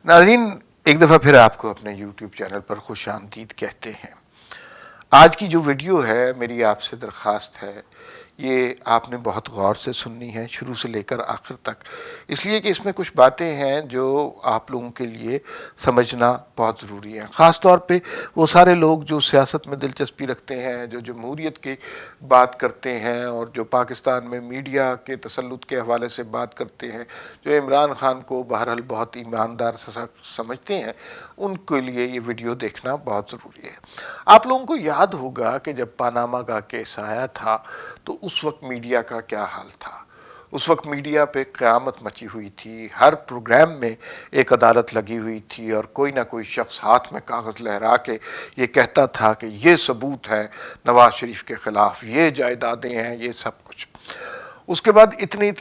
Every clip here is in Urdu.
ناظرین، ایک دفعہ پھر آپ کو اپنے یوٹیوب چینل پر خوش آمدید کہتے ہیں۔ آج کی جو ویڈیو ہے میری آپ سے درخواست ہے، یہ آپ نے بہت غور سے سننی ہے شروع سے لے کر آخر تک، اس لیے کہ اس میں کچھ باتیں ہیں جو آپ لوگوں کے لیے سمجھنا بہت ضروری ہے، خاص طور پہ وہ سارے لوگ جو سیاست میں دلچسپی رکھتے ہیں، جو جمہوریت کی بات کرتے ہیں اور جو پاکستان میں میڈیا کے تسلط کے حوالے سے بات کرتے ہیں، جو عمران خان کو بہرحال بہت ایماندار سمجھتے ہیں، ان کے لیے یہ ویڈیو دیکھنا بہت ضروری ہے۔ آپ لوگوں کو یاد ہوگا کہ جب پاناما کا کیس آیا تھا تو اس وقت میڈیا کا کیا حال تھا۔ اس وقت میڈیا پہ قیامت مچی ہوئی تھی، ہر پروگرام میں ایک عدالت لگی ہوئی تھی اور کوئی نہ کوئی شخص ہاتھ میں کاغذ لہرا کے یہ کہتا تھا کہ یہ ثبوت ہے نواز شریف کے خلاف، یہ جائیدادیں ہیں، یہ سب کچھ۔ اس کے بعد اتنی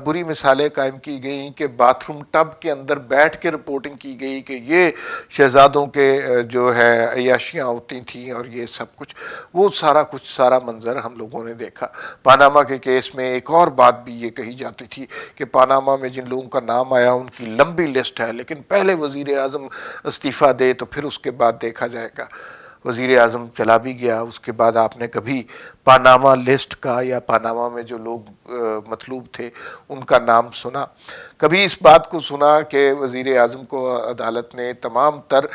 بری مثالیں قائم کی گئیں کہ باتھ روم ٹب کے اندر بیٹھ کے رپورٹنگ کی گئی کہ یہ شہزادوں کے جو ہے عیاشیاں ہوتی تھیں اور یہ سب کچھ، وہ سارا منظر ہم لوگوں نے دیکھا۔ پاناما کے کیس میں ایک اور بات بھی یہ کہی جاتی تھی کہ پاناما میں جن لوگوں کا نام آیا ان کی لمبی لسٹ ہے، لیکن پہلے وزیر اعظم استعفیٰ دے تو پھر اس کے بعد دیکھا جائے گا۔ وزیر اعظم چلا بھی گیا، اس کے بعد آپ نے کبھی پاناما لسٹ کا یا پاناما میں جو لوگ مطلوب تھے ان کا نام سنا؟ کبھی اس بات کو سنا کہ وزیر اعظم کو عدالت نے تمام تر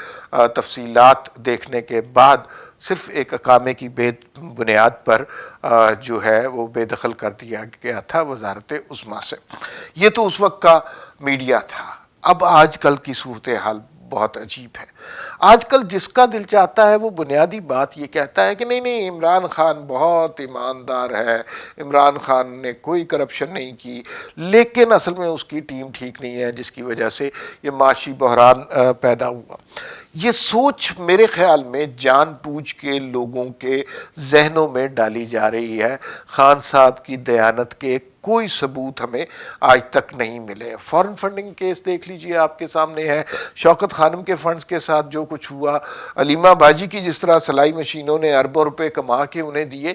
تفصیلات دیکھنے کے بعد صرف ایک اقامے کی بنیاد پر جو ہے وہ بے دخل کر دیا گیا تھا وزارت عظمیٰ سے؟ یہ تو اس وقت کا میڈیا تھا۔ اب آج کل کی صورتحال بہت عجیب ہے۔ آج کل جس کا دل چاہتا ہے وہ بنیادی بات یہ کہتا ہے کہ نہیں عمران خان بہت ایماندار ہے، عمران خان نے کوئی کرپشن نہیں کی، لیکن اصل میں اس کی ٹیم ٹھیک نہیں ہے جس کی وجہ سے یہ معاشی بحران پیدا ہوا۔ یہ سوچ میرے خیال میں جان بوجھ کے لوگوں کے ذہنوں میں ڈالی جا رہی ہے۔ خان صاحب کی دیانت کے کوئی ثبوت ہمیں آج تک نہیں ملے۔ فارن فنڈنگ کیس دیکھ لیجئے، آپ کے سامنے ہے۔ شوکت خانم کے فنڈز کے ساتھ جو کچھ ہوا، علیمہ باجی کی جس طرح سلائی مشینوں نے اربوں روپے کما کے انہیں دیے،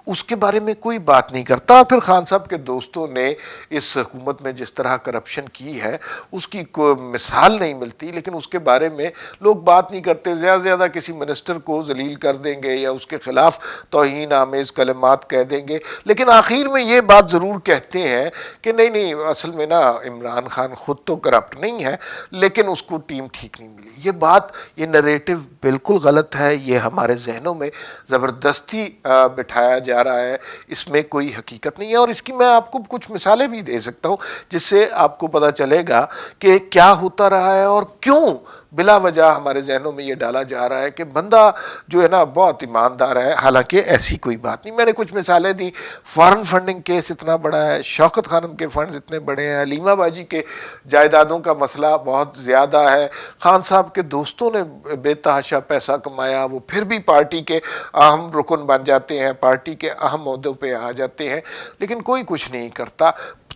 اس کے بارے میں کوئی بات نہیں کرتا۔ اور پھر خان صاحب کے دوستوں نے اس حکومت میں جس طرح کرپشن کی ہے اس کی کوئی مثال نہیں ملتی، لیکن اس کے بارے میں لوگ بات نہیں کرتے۔ زیادہ سے زیادہ کسی منسٹر کو ذلیل کر دیں گے یا اس کے خلاف توہین آمیز کلمات کہہ دیں گے، لیکن آخر میں یہ بات ضرور کہتے ہیں کہ نہیں اصل میں نا عمران خان خود تو کرپٹ نہیں ہے لیکن اس کو ٹیم ٹھیک نہیں ملی۔ یہ بات، یہ نریٹو بالکل غلط ہے، یہ ہمارے ذہنوں میں زبردستی بٹھایا جا رہا ہے، اس میں کوئی حقیقت نہیں ہے۔ اور اس کی میں آپ کو کچھ مثالیں بھی دے سکتا ہوں جس سے آپ کو پتہ چلے گا کہ کیا ہوتا رہا ہے اور کیوں بلا وجہ ہمارے ذہنوں میں یہ ڈالا جا رہا ہے کہ بندہ جو ہے نا بہت ایماندار ہے، حالانکہ ایسی کوئی بات نہیں۔ میں نے کچھ مثالیں دی، فارن فنڈنگ کیس اتنا بڑا ہے، شوکت خانم کے فنڈز اتنے بڑے ہیں، علیمہ باجی کے جائیدادوں کا مسئلہ بہت زیادہ ہے، خان صاحب کے دوستوں نے بے تحاشا پیسہ کمایا، وہ پھر بھی پارٹی کے اہم رکن بن جاتے ہیں، پارٹی کے اہم عہدوں پہ آ جاتے ہیں، لیکن کوئی کچھ نہیں کرتا۔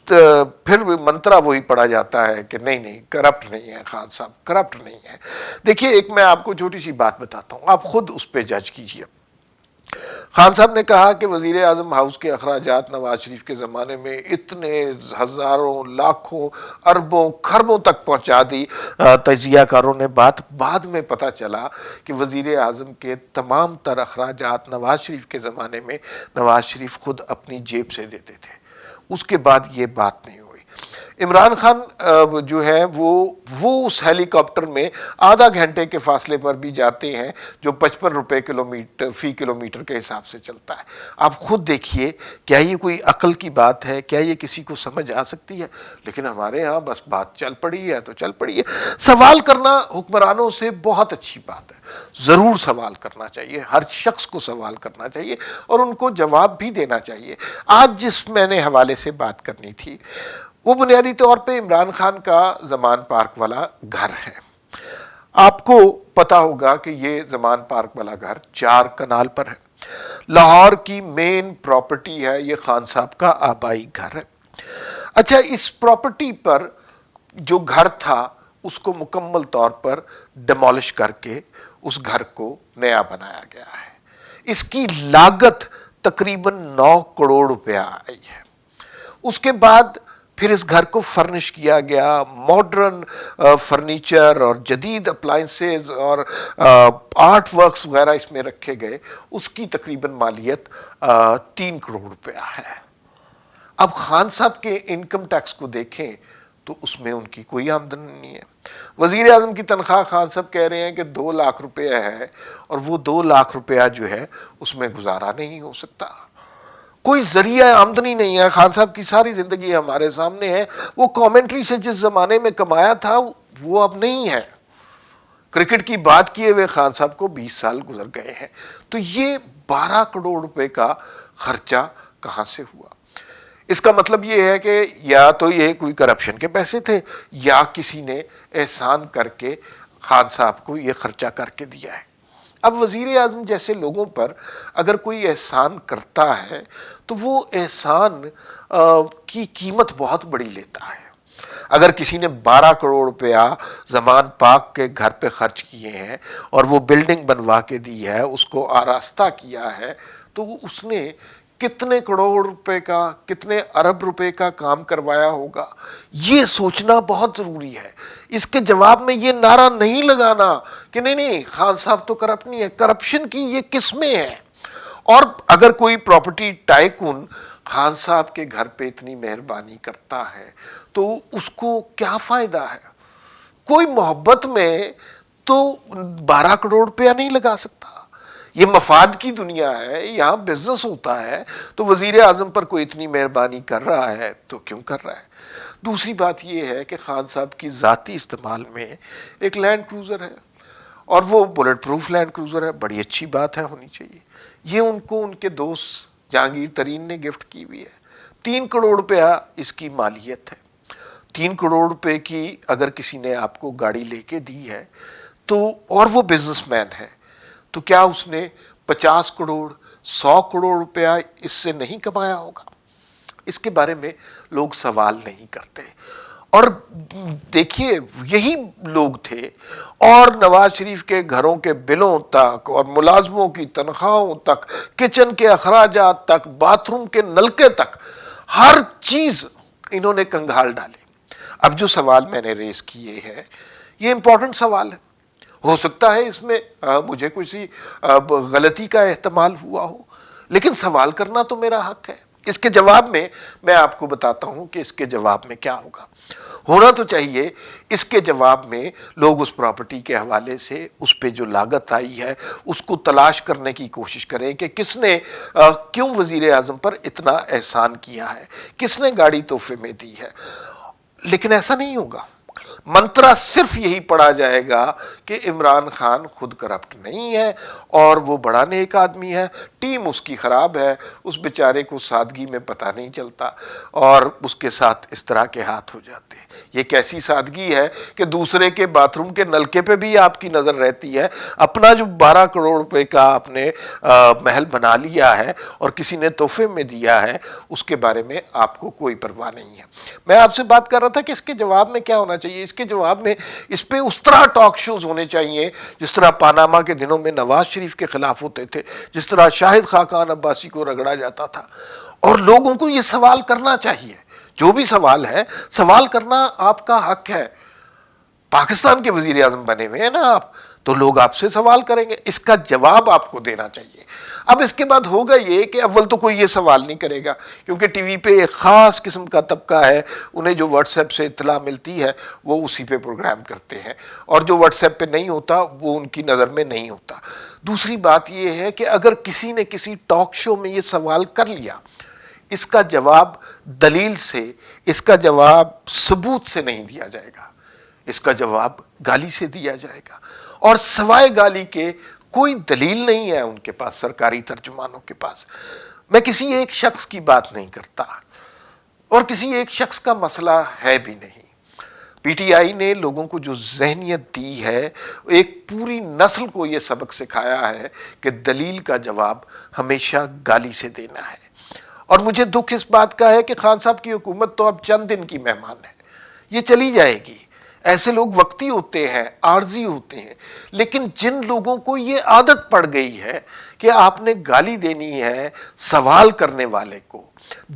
پھر منترا وہی پڑھا جاتا ہے کہ نہیں کرپٹ نہیں ہے، خان صاحب کرپٹ نہیں ہے۔ دیکھیے ایک میں آپ کو چھوٹی سی بات بتاتا ہوں، آپ خود اس پہ جج کیجئے۔ خان صاحب نے کہا کہ وزیر اعظم ہاؤس کے اخراجات نواز شریف کے زمانے میں اتنے ہزاروں لاکھوں اربوں خربوں تک پہنچا دی تجزیہ کاروں نے بات، بعد میں پتہ چلا کہ وزیر اعظم کے تمام تر اخراجات نواز شریف کے زمانے میں نواز شریف خود اپنی جیب سے دیتے تھے۔ اس کے بعد یہ بات نہیں ہوئی۔ عمران خان جو ہے وہ اس ہیلی کاپٹر میں آدھا گھنٹے کے فاصلے پر بھی جاتے ہیں جو 55 روپے فی کلومیٹر کے حساب سے چلتا ہے۔ آپ خود دیکھیے، کیا یہ کوئی عقل کی بات ہے؟ کیا یہ کسی کو سمجھ آ سکتی ہے؟ لیکن ہمارے ہاں بس بات چل پڑی ہے تو چل پڑی ہے۔ سوال کرنا حکمرانوں سے بہت اچھی بات ہے، ضرور سوال کرنا چاہیے، ہر شخص کو سوال کرنا چاہیے اور ان کو جواب بھی دینا چاہیے۔ آج جس میں نے حوالے سے بات کرنی تھی وہ بنیادی طور پہ عمران خان کا زمان پارک والا گھر ہے۔ آپ کو پتا ہوگا کہ یہ زمان پارک والا گھر 4 کنال پر ہے، لاہور کی مین پراپرٹی ہے، یہ خان صاحب کا آبائی گھر ہے۔ اچھا، اس پراپرٹی پر جو گھر تھا اس کو مکمل طور پر ڈیمولش کر کے اس گھر کو نیا بنایا گیا ہے۔ اس کی لاگت تقریباً 9 کروڑ روپیہ آئی ہے۔ اس کے بعد پھر اس گھر کو فرنش کیا گیا، ماڈرن فرنیچر اور جدید اپلائنسز اور آرٹ ورکس وغیرہ اس میں رکھے گئے، اس کی تقریباً مالیت 3 کروڑ روپیہ ہے۔ اب خان صاحب کے انکم ٹیکس کو دیکھیں تو اس میں ان کی کوئی آمدن نہیں ہے۔ وزیر اعظم کی تنخواہ خان صاحب کہہ رہے ہیں کہ 2 لاکھ روپیہ ہے، اور وہ 2 لاکھ روپیہ جو ہے اس میں گزارا نہیں ہو سکتا، کوئی ذریعہ آمدنی نہیں ہے۔ خان صاحب کی ساری زندگی ہمارے سامنے ہے، وہ کامنٹری سے جس زمانے میں کمایا تھا وہ اب نہیں ہے۔ کرکٹ کی بات کیے ہوئے خان صاحب کو 20 سال گزر گئے ہیں، تو یہ 12 کروڑ روپے کا خرچہ کہاں سے ہوا؟ اس کا مطلب یہ ہے کہ یا تو یہ کوئی کرپشن کے پیسے تھے، یا کسی نے احسان کر کے خان صاحب کو یہ خرچہ کر کے دیا ہے۔ اب وزیر اعظم جیسے لوگوں پر اگر کوئی احسان کرتا ہے تو وہ احسان کی قیمت بہت بڑی لیتا ہے۔ اگر کسی نے 12 کروڑ روپیہ زمان پاک کے گھر پہ خرچ کیے ہیں اور وہ بلڈنگ بنوا کے دی ہے، اس کو آراستہ کیا ہے، تو اس نے کتنے کروڑ روپے کا، کتنے ارب روپے کا کام کروایا ہوگا، یہ سوچنا بہت ضروری ہے۔ اس کے جواب میں یہ نعرہ نہیں لگانا کہ نہیں خان صاحب تو کرپٹ نہیں ہے، کرپشن کی یہ قسمیں ہیں۔ اور اگر کوئی پراپرٹی ٹائکون خان صاحب کے گھر پہ اتنی مہربانی کرتا ہے تو اس کو کیا فائدہ ہے؟ کوئی محبت میں تو 12 کروڑ روپیہ نہیں لگا سکتا۔ یہ مفاد کی دنیا ہے، یہاں بزنس ہوتا ہے، تو وزیر اعظم پر کوئی اتنی مہربانی کر رہا ہے تو کیوں کر رہا ہے؟ دوسری بات یہ ہے کہ خان صاحب کی ذاتی استعمال میں ایک لینڈ کروزر ہے، اور وہ بلٹ پروف لینڈ کروزر ہے، بڑی اچھی بات ہے، ہونی چاہیے۔ یہ ان کو ان کے دوست جہانگیر ترین نے گفٹ کی ہوئی ہے۔ 3 کروڑ روپیہ اس کی مالیت ہے۔ 3 کروڑ روپے کی اگر کسی نے آپ کو گاڑی لے کے دی ہے تو، اور وہ بزنس مین ہے، تو کیا اس نے 50 کروڑ 100 کروڑ روپیہ اس سے نہیں کمایا ہوگا؟ اس کے بارے میں لوگ سوال نہیں کرتے۔ اور دیکھیے یہی لوگ تھے، اور نواز شریف کے گھروں کے بلوں تک اور ملازموں کی تنخواہوں تک، کچن کے اخراجات تک، باتھ روم کے نلکے تک، ہر چیز انہوں نے کنگھال ڈالے۔ اب جو سوال میں نے ریز کیے ہیں یہ امپورٹنٹ سوال ہے، ہو سکتا ہے اس میں مجھے کسی غلطی کا احتمال ہوا ہو، لیکن سوال کرنا تو میرا حق ہے۔ اس کے جواب میں آپ کو بتاتا ہوں کہ اس کے جواب میں کیا ہوگا۔ ہونا تو چاہیے اس کے جواب میں لوگ اس پراپرٹی کے حوالے سے اس پہ جو لاگت آئی ہے اس کو تلاش کرنے کی کوشش کریں کہ کس نے کیوں وزیر اعظم پر اتنا احسان کیا ہے، کس نے گاڑی تحفے میں دی ہے۔ لیکن ایسا نہیں ہوگا۔ منترا صرف یہی پڑھا جائے گا کہ عمران خان خود کرپٹ نہیں ہے اور وہ بڑا نیک آدمی ہے، ٹیم اس کی خراب ہے، اس بیچارے کو سادگی میں پتہ نہیں چلتا اور اس کے ساتھ اس طرح کے ہاتھ ہو جاتے ہیں۔ یہ کیسی سادگی ہے کہ دوسرے کے باتھ روم کے نلکے پہ بھی آپ کی نظر رہتی ہے، اپنا جو 12 کروڑ روپے کا آپ نے محل بنا لیا ہے اور کسی نے تحفے میں دیا ہے، اس کے بارے میں آپ کو کوئی پرواہ نہیں ہے۔ میں آپ سے بات کر رہا تھا کہ اس کے جواب میں کیا ہونا چاہیے۔ اس کے جواب میں اس پہ اس طرح ٹاک شوز ہونے چاہیے جس طرح پاناما کے دنوں میں نواز شریف کے خلاف ہوتے تھے، جس طرح شاہد خاقان عباسی کو رگڑا جاتا تھا، اور لوگوں کو یہ سوال کرنا چاہیے۔ جو بھی سوال ہے، سوال کرنا آپ کا حق ہے۔ پاکستان کے وزیر اعظم بنے ہوئے ہیں نا آپ، تو لوگ آپ سے سوال کریں گے، اس کا جواب آپ کو دینا چاہیے۔ اب اس کے بعد ہوگا یہ کہ اول تو کوئی یہ سوال نہیں کرے گا، کیونکہ ٹی وی پہ ایک خاص قسم کا طبقہ ہے، انہیں جو واٹس ایپ سے اطلاع ملتی ہے وہ اسی پہ پروگرام کرتے ہیں، اور جو واٹس ایپ پہ نہیں ہوتا وہ ان کی نظر میں نہیں ہوتا۔ دوسری بات یہ ہے کہ اگر کسی نے کسی ٹاک شو میں یہ سوال کر لیا، اس کا جواب دلیل سے، اس کا جواب ثبوت سے نہیں دیا جائے گا، اس کا جواب گالی سے دیا جائے گا، اور سوائے گالی کے کوئی دلیل نہیں ہے ان کے پاس، سرکاری ترجمانوں کے پاس۔ میں کسی ایک شخص کی بات نہیں کرتا، اور کسی ایک شخص کا مسئلہ ہے بھی نہیں۔ پی ٹی آئی نے لوگوں کو جو ذہنیت دی ہے، ایک پوری نسل کو یہ سبق سکھایا ہے کہ دلیل کا جواب ہمیشہ گالی سے دینا ہے۔ اور مجھے دکھ اس بات کا ہے کہ خان صاحب کی حکومت تو اب چند دن کی مہمان ہے، یہ چلی جائے گی۔ ایسے لوگ وقتی ہوتے ہیں، عارضی ہوتے ہیں، لیکن جن لوگوں کو یہ عادت پڑ گئی ہے کہ آپ نے گالی دینی ہے سوال کرنے والے کو،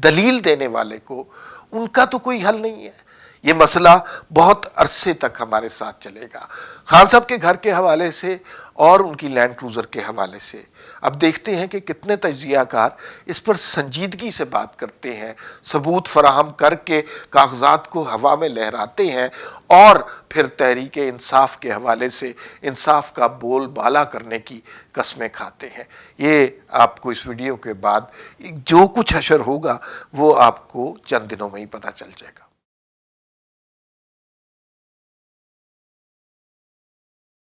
دلیل دینے والے کو، ان کا تو کوئی حل نہیں ہے. یہ مسئلہ بہت عرصے تک ہمارے ساتھ چلے گا. خان صاحب کے گھر کے حوالے سے اور ان کی لینڈ کروزر کے حوالے سے اب دیکھتے ہیں کہ کتنے تجزیہ کار اس پر سنجیدگی سے بات کرتے ہیں، ثبوت فراہم کر کے کاغذات کو ہوا میں لہراتے ہیں اور پھر تحریک انصاف کے حوالے سے انصاف کا بول بالا کرنے کی قسمیں کھاتے ہیں. یہ آپ کو اس ویڈیو کے بعد جو کچھ حشر ہوگا وہ آپ کو چند دنوں میں ہی پتہ چل جائے گا.